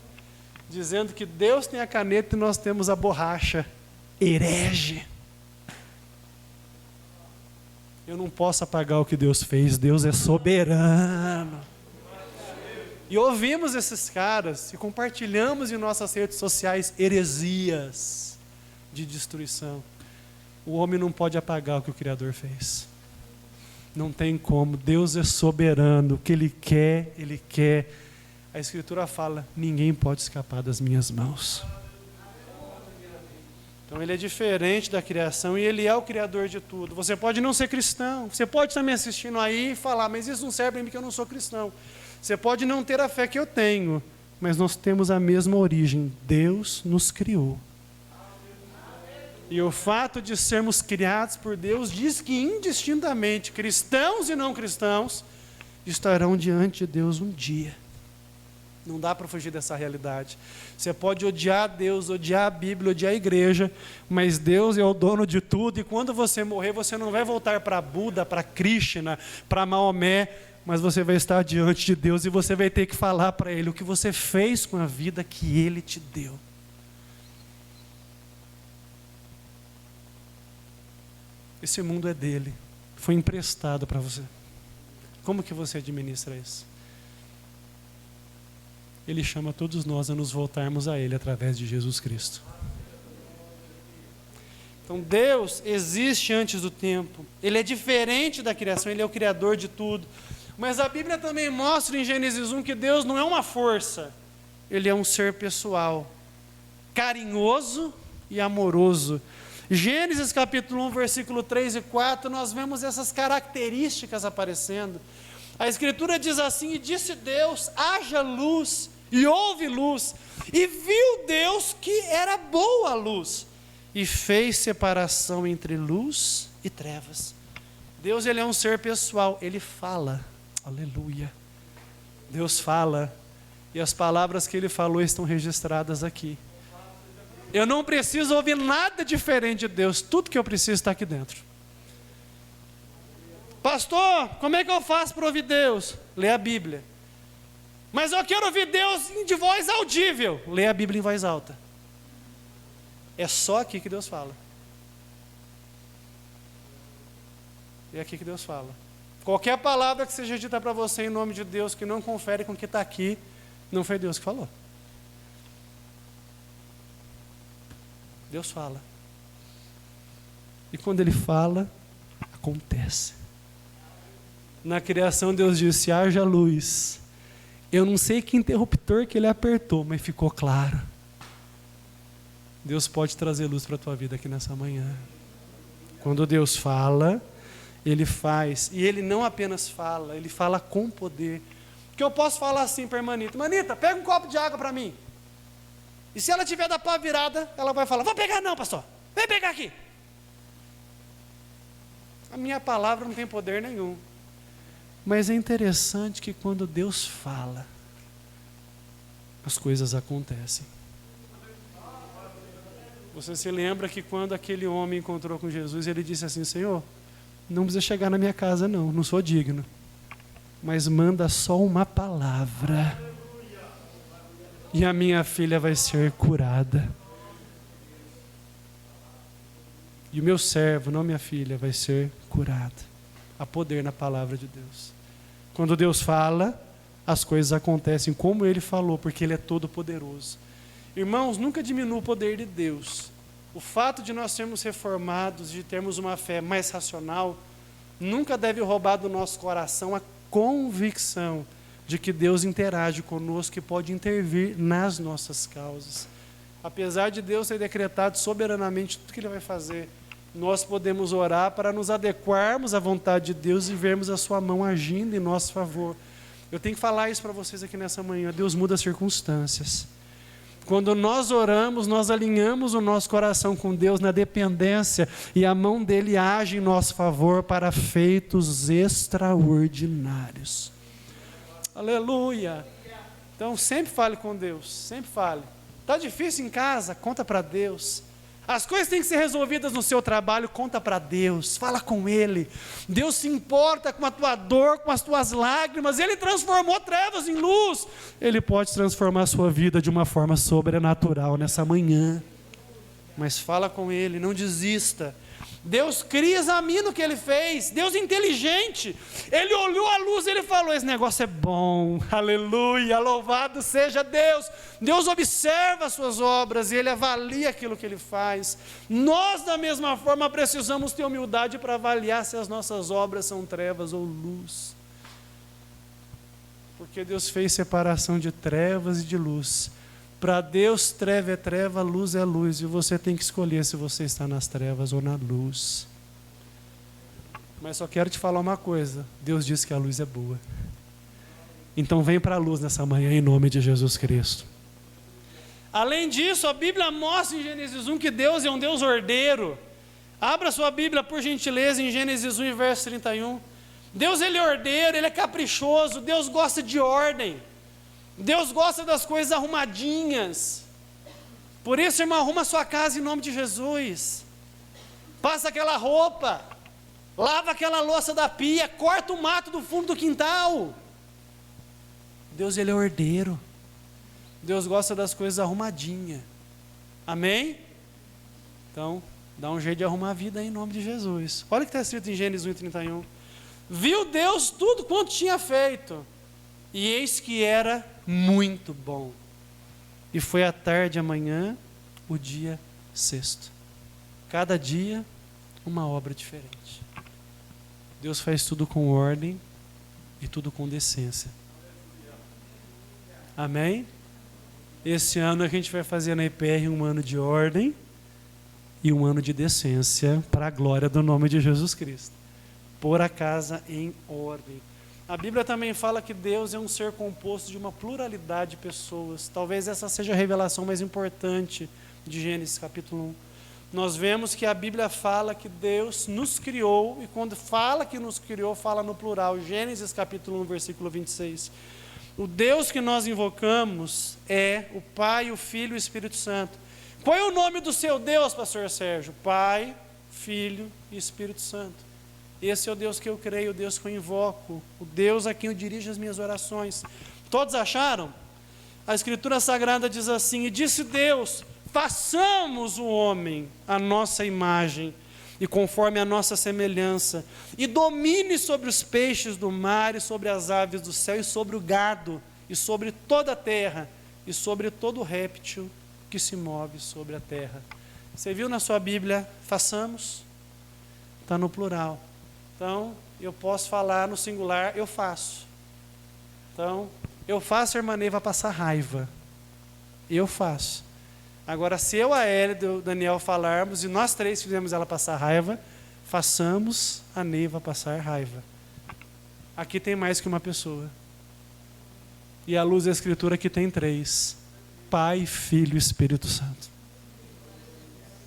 dizendo que Deus tem a caneta e nós temos a borracha. Herege. Eu não posso apagar o que Deus fez, Deus é soberano. E ouvimos esses caras e compartilhamos em nossas redes sociais heresias de destruição. O homem não pode apagar o que o Criador fez. Não tem como, Deus é soberano, o que Ele quer, Ele quer. A Escritura fala, ninguém pode escapar das minhas mãos. Então Ele é diferente da criação e Ele é o Criador de tudo. Você pode não ser cristão, você pode estar me assistindo aí e falar, mas isso não serve para mim porque eu não sou cristão. Você pode não ter a fé que eu tenho, mas nós temos a mesma origem, Deus nos criou. E o fato de sermos criados por Deus diz que indistintamente, cristãos e não cristãos, estarão diante de Deus um dia. Não dá para fugir dessa realidade. Você pode odiar Deus, odiar a Bíblia, odiar a igreja, mas Deus é o dono de tudo, e quando você morrer, você não vai voltar para Buda, para Krishna, para Maomé, mas você vai estar diante de Deus e você vai ter que falar para Ele o que você fez com a vida que Ele te deu. Esse mundo é dele, foi emprestado para você. Como que você administra isso? Ele chama todos nós a nos voltarmos a Ele através de Jesus Cristo. Então Deus existe antes do tempo. Ele é diferente da criação, Ele é o Criador de tudo. Mas a Bíblia também mostra em Gênesis 1 que Deus não é uma força. Ele é um ser pessoal, carinhoso e amoroso. Gênesis capítulo 1, versículo 3 e 4, nós vemos essas características aparecendo. A Escritura diz assim, e disse Deus, haja luz, e houve luz, e viu Deus que era boa a luz, e fez separação entre luz e trevas. Deus, Ele é um ser pessoal, Ele fala, aleluia. Deus fala, e as palavras que Ele falou estão registradas aqui. Eu não preciso ouvir nada diferente de Deus, tudo que eu preciso está aqui dentro. Pastor, como é que eu faço para ouvir Deus? Lê a Bíblia. Mas eu quero ouvir Deus de voz audível. Lê a Bíblia em voz alta. É só aqui que Deus fala. É aqui que Deus fala. Qualquer palavra que seja dita para você em nome de Deus que não confere com o que está aqui, não foi Deus que falou. Deus fala. E quando Ele fala, acontece. Na criação Deus disse, haja luz. Eu não sei que interruptor que Ele apertou, mas ficou claro. Deus pode trazer luz para a tua vida aqui nessa manhã. Quando Deus fala, Ele faz. E Ele não apenas fala, Ele fala com poder. Porque eu posso falar assim para a Manita, Manita, pega um copo de água para mim. E se ela tiver da pá virada, ela vai falar, vou pegar não, pastor, vem pegar aqui. A minha palavra não tem poder nenhum. Mas é interessante que quando Deus fala, as coisas acontecem. Você se lembra que quando aquele homem encontrou com Jesus, ele disse assim, Senhor, não precisa chegar na minha casa não, não sou digno. Mas manda só uma palavra. E a minha filha vai ser curada. E o meu servo, não minha filha, vai ser curado. Há poder na palavra de Deus. Quando Deus fala, as coisas acontecem como Ele falou, porque Ele é todo poderoso. Irmãos, nunca diminua o poder de Deus. O fato de nós sermos reformados, de termos uma fé mais racional, nunca deve roubar do nosso coração a convicção de que Deus interage conosco e pode intervir nas nossas causas. Apesar de Deus ter decretado soberanamente tudo que Ele vai fazer, nós podemos orar para nos adequarmos à vontade de Deus e vermos a sua mão agindo em nosso favor. Eu tenho que falar isso para vocês aqui nessa manhã. Deus muda as circunstâncias. Quando nós oramos, nós alinhamos o nosso coração com Deus na dependência e a mão dele age em nosso favor para feitos extraordinários. Aleluia! Então sempre fale com Deus, sempre fale. Está difícil em casa? Conta para Deus. As coisas têm que ser resolvidas no seu trabalho, conta para Deus, fala com Ele. Deus se importa com a tua dor, com as tuas lágrimas. Ele transformou trevas em luz. Ele pode transformar a sua vida de uma forma sobrenatural nessa manhã. Mas fala com Ele, não desista. Deus cria, examina o que Ele fez. Deus é inteligente. Ele olhou a luz e Ele falou, esse negócio é bom. Aleluia, louvado seja Deus. Deus observa as suas obras e Ele avalia aquilo que Ele faz. Nós, da mesma forma, precisamos ter humildade para avaliar se as nossas obras são trevas ou luz. Porque Deus fez separação de trevas e de luz. Para Deus, treva é treva, luz é luz. E você tem que escolher se você está nas trevas ou na luz. Mas só quero te falar uma coisa. Deus disse que a luz é boa. Então vem para a luz nessa manhã, em nome de Jesus Cristo. Além disso, a Bíblia mostra em Gênesis 1 que Deus é um Deus ordeiro. Abra sua Bíblia, por gentileza, em Gênesis 1, verso 31. Deus, Ele é ordeiro, Ele é caprichoso. Deus gosta de ordem. Deus gosta das coisas arrumadinhas. Por isso, irmão, arruma a sua casa em nome de Jesus. Passa aquela roupa. Lava aquela louça da pia. Corta o mato do fundo do quintal. Deus, Ele é ordeiro. Deus gosta das coisas arrumadinhas. Amém? Então, dá um jeito de arrumar a vida aí em nome de Jesus. Olha o que está escrito em Gênesis 1:31. Viu Deus tudo quanto tinha feito. E eis que era muito bom. E foi a tarde e amanhã, o dia sexto. Cada dia, uma obra diferente. Deus faz tudo com ordem e tudo com decência. Amém? Esse ano a gente vai fazer na IPR um ano de ordem e um ano de decência para a glória do nome de Jesus Cristo. Pôr a casa em ordem. A Bíblia também fala que Deus é um ser composto de uma pluralidade de pessoas. Talvez essa seja a revelação mais importante de Gênesis capítulo 1. Nós vemos que a Bíblia fala que Deus nos criou, e quando fala que nos criou, fala no plural. Gênesis capítulo 1, versículo 26. O Deus que nós invocamos é o Pai, o Filho e o Espírito Santo. Qual é o nome do seu Deus, pastor Sérgio? Pai, Filho e Espírito Santo. Esse é o Deus que eu creio, o Deus que eu invoco, o Deus a quem eu dirijo as minhas orações. Todos acharam? A Escritura Sagrada diz assim, e disse Deus, façamos o homem à nossa imagem e conforme a nossa semelhança, e domine sobre os peixes do mar, e sobre as aves do céu, e sobre o gado, e sobre toda a terra, e sobre todo réptil que se move sobre a terra. Você viu na sua Bíblia, façamos? Está no plural. Então, eu posso falar no singular, eu faço. Então, eu faço, a irmã Neiva passar raiva. Eu faço. Agora, se eu, a Hélia e o Daniel falarmos, e nós três fizemos ela passar raiva, façamos a Neiva passar raiva. Aqui tem mais que uma pessoa. E à luz da Escritura aqui tem três. Pai, Filho e Espírito Santo.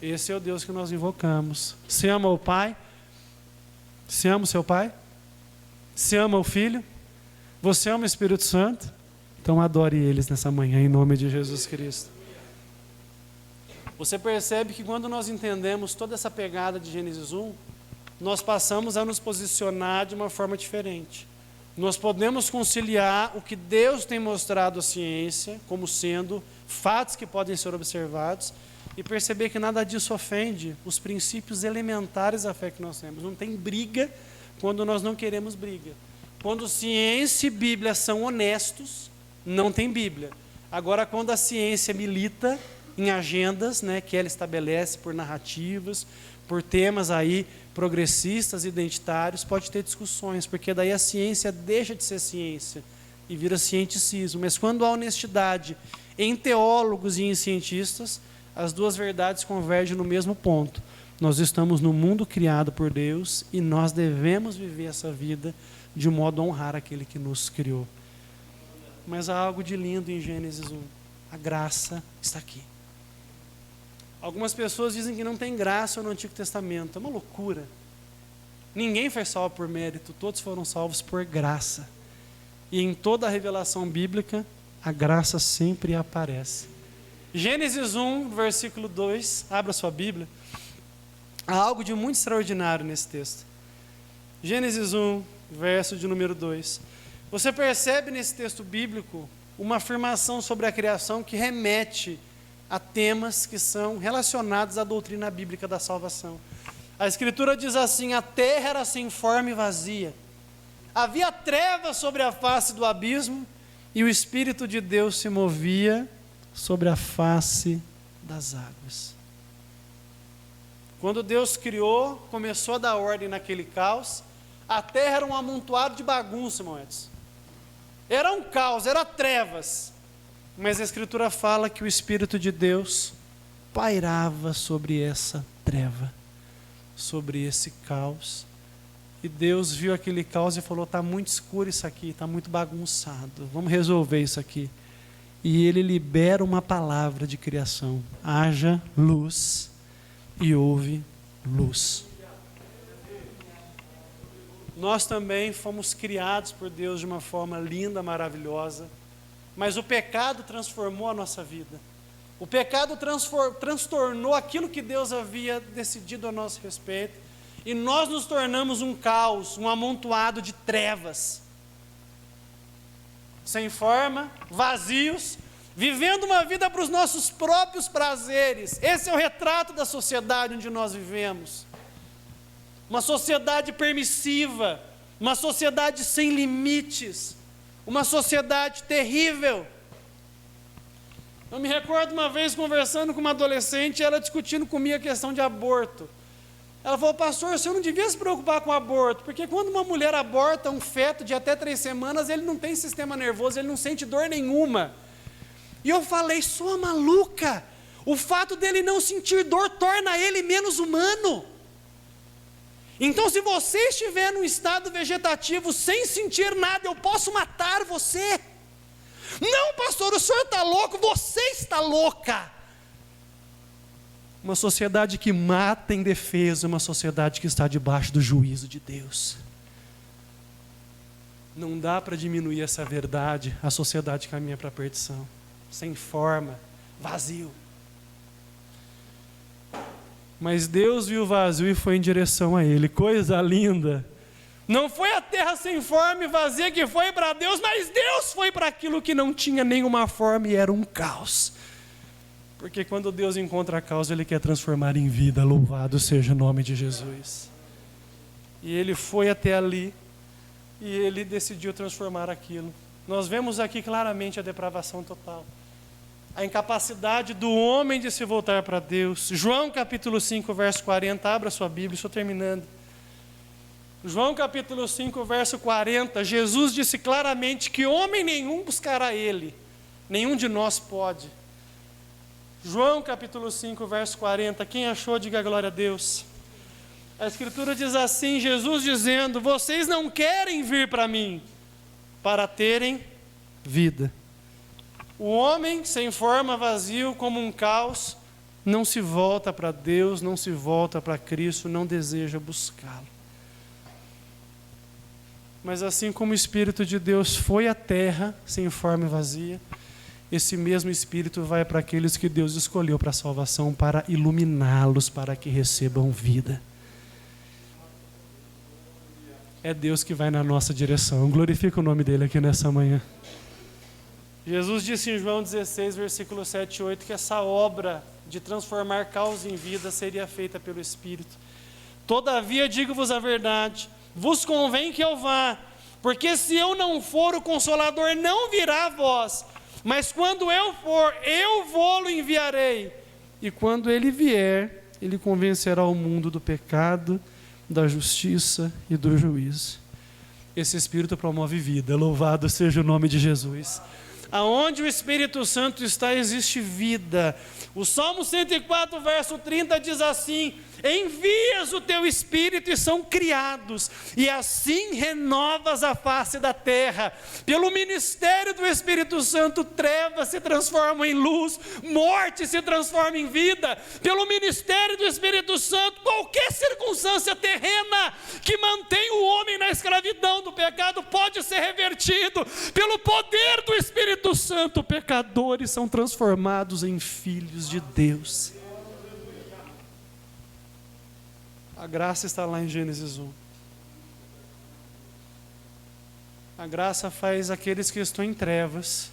Esse é o Deus que nós invocamos. Você ama o Pai? Você ama o seu Pai? Você ama o Filho? Você ama o Espírito Santo? Então adore eles nessa manhã, em nome de Jesus Cristo. Você percebe que quando nós entendemos toda essa pegada de Gênesis 1, nós passamos a nos posicionar de uma forma diferente. Nós podemos conciliar o que Deus tem mostrado à ciência, como sendo fatos que podem ser observados, e perceber que nada disso ofende os princípios elementares da fé que nós temos. Não tem briga quando nós não queremos briga. Quando ciência e Bíblia são honestos, não tem Bíblia. Agora, quando a ciência milita em agendas, né, que ela estabelece por narrativas, por temas aí progressistas, identitários, pode ter discussões, porque daí a ciência deixa de ser ciência e vira cienticismo. Mas quando há honestidade em teólogos e em cientistas, as duas verdades convergem no mesmo ponto. Nós estamos no mundo criado por Deus e nós devemos viver essa vida de um modo a honrar aquele que nos criou. Mas há algo de lindo em Gênesis 1. A graça está aqui. Algumas pessoas dizem que não tem graça no Antigo Testamento. É uma loucura. Ninguém foi salvo por mérito, todos foram salvos por graça. E em toda a revelação bíblica, a graça sempre aparece. Gênesis 1, versículo 2, abra sua Bíblia. Há algo de muito extraordinário nesse texto. Gênesis 1, verso de número 2. Você percebe nesse texto bíblico uma afirmação sobre a criação que remete a temas que são relacionados à doutrina bíblica da salvação. A Escritura diz assim: a terra era sem forma e vazia. Havia trevas sobre a face do abismo e o Espírito de Deus se movia sobre a face das águas. Quando Deus criou, começou a dar ordem naquele caos. A terra era um amontoado de bagunça, irmão Edson. Era um caos, era trevas. Mas a Escritura fala que o Espírito de Deus pairava sobre essa treva, sobre esse caos. E Deus viu aquele caos e falou: está muito escuro isso aqui, está muito bagunçado, vamos resolver isso aqui. E Ele libera uma palavra de criação: haja luz, e houve luz. Nós também fomos criados por Deus de uma forma linda, maravilhosa, mas o pecado transformou a nossa vida. O pecado transtornou aquilo que Deus havia decidido a nosso respeito, e nós nos tornamos um caos, um amontoado de trevas, sem forma, vazios, vivendo uma vida para os nossos próprios prazeres. Esse é o retrato da sociedade onde nós vivemos. Uma sociedade permissiva, uma sociedade sem limites, uma sociedade terrível. Eu me recordo uma vez conversando com uma adolescente, ela discutindo comigo a questão de aborto. Ela falou: pastor, você não devia se preocupar com o aborto, porque quando uma mulher aborta um feto de até 3 semanas, ele não tem sistema nervoso, ele não sente dor nenhuma. E eu falei: sua maluca, o fato dele não sentir dor torna ele menos humano. Então, se você estiver num estado vegetativo sem sentir nada, eu posso matar você. Não, pastor, o senhor está louco, você está louca. Uma sociedade que mata em defesa, uma sociedade que está debaixo do juízo de Deus. Não dá para diminuir essa verdade. A sociedade caminha para a perdição, sem forma, vazio. Mas Deus viu o vazio e foi em direção a ele. Coisa linda. Não foi a terra sem forma e vazia que foi para Deus, mas Deus foi para aquilo que não tinha nenhuma forma e era um caos. Porque quando Deus encontra a causa, Ele quer transformar em vida. Louvado seja o nome de Jesus. E Ele foi até ali e Ele decidiu transformar aquilo. Nós vemos aqui claramente a depravação total, a incapacidade do homem de se voltar para Deus. João capítulo 5, verso 40, abra sua Bíblia, estou terminando. João capítulo 5, verso 40, Jesus disse claramente que homem nenhum buscará Ele, nenhum de nós pode. João capítulo 5, verso 40, quem achou, diga glória a Deus. A Escritura diz assim, Jesus dizendo: vocês não querem vir para mim, para terem vida. O homem sem forma, vazio, como um caos, não se volta para Deus, não se volta para Cristo, não deseja buscá-lo. Mas assim como o Espírito de Deus foi à terra, sem forma e vazia, esse mesmo Espírito vai para aqueles que Deus escolheu para a salvação, para iluminá-los, para que recebam vida. É Deus que vai na nossa direção. Glorifica o nome dele aqui nessa manhã. Jesus disse em João 16, versículo 7 e 8, que essa obra de transformar caos em vida seria feita pelo Espírito. Todavia, digo-vos a verdade, vos convém que eu vá, porque se eu não for, o Consolador não virá a vós, mas quando eu for, eu vou-lo enviarei. E quando ele vier, ele convencerá o mundo do pecado, da justiça e do juízo. Esse Espírito promove vida. Louvado seja o nome de Jesus. Aonde o Espírito Santo está, existe vida. O Salmo 104, verso 30 diz assim: envias o teu Espírito e são criados, e assim renovas a face da terra. Pelo ministério do Espírito Santo, trevas se transformam em luz, morte se transforma em vida. Pelo ministério do Espírito Santo, qualquer circunstância terrena que mantém o homem na escravidão do pecado pode ser revertido. Pelo poder do Espírito Santo, pecadores são transformados em filhos de Deus. A graça está lá em Gênesis 1. A graça faz aqueles que estão em trevas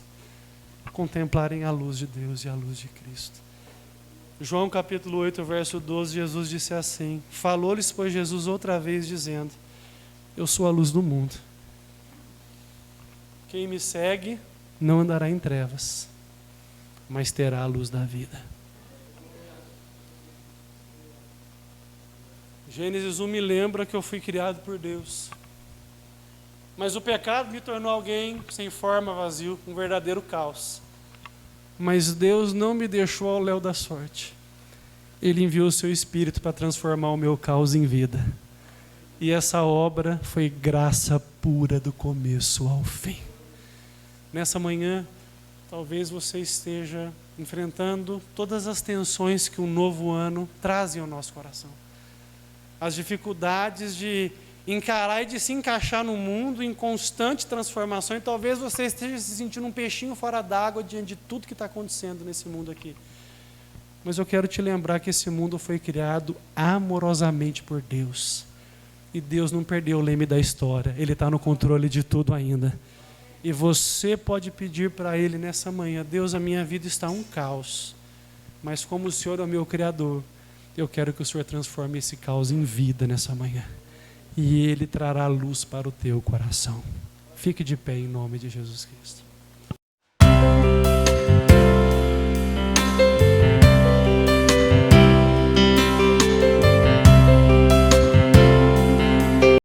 contemplarem a luz de Deus e a luz de Cristo. João capítulo 8, verso 12, Jesus disse assim: falou-lhes, pois, Jesus outra vez, dizendo: eu sou a luz do mundo. Quem me segue não andará em trevas, mas terá a luz da vida. Gênesis 1 me lembra que eu fui criado por Deus. Mas o pecado me tornou alguém sem forma, vazio, um verdadeiro caos. Mas Deus não me deixou ao léu da sorte. Ele enviou o seu Espírito para transformar o meu caos em vida. E essa obra foi graça pura do começo ao fim. Nessa manhã, talvez você esteja enfrentando todas as tensões que um novo ano traz ao nosso coração. As dificuldades de encarar e de se encaixar no mundo em constante transformação, e talvez você esteja se sentindo um peixinho fora d'água diante de tudo que está acontecendo nesse mundo aqui. Mas eu quero te lembrar que esse mundo foi criado amorosamente por Deus, e Deus não perdeu o leme da história, Ele está no controle de tudo ainda, e você pode pedir para Ele nessa manhã: Deus, a minha vida está um caos, mas como o Senhor é o meu Criador, eu quero que o Senhor transforme esse caos em vida nessa manhã. E Ele trará luz para o teu coração. Fique de pé em nome de Jesus Cristo.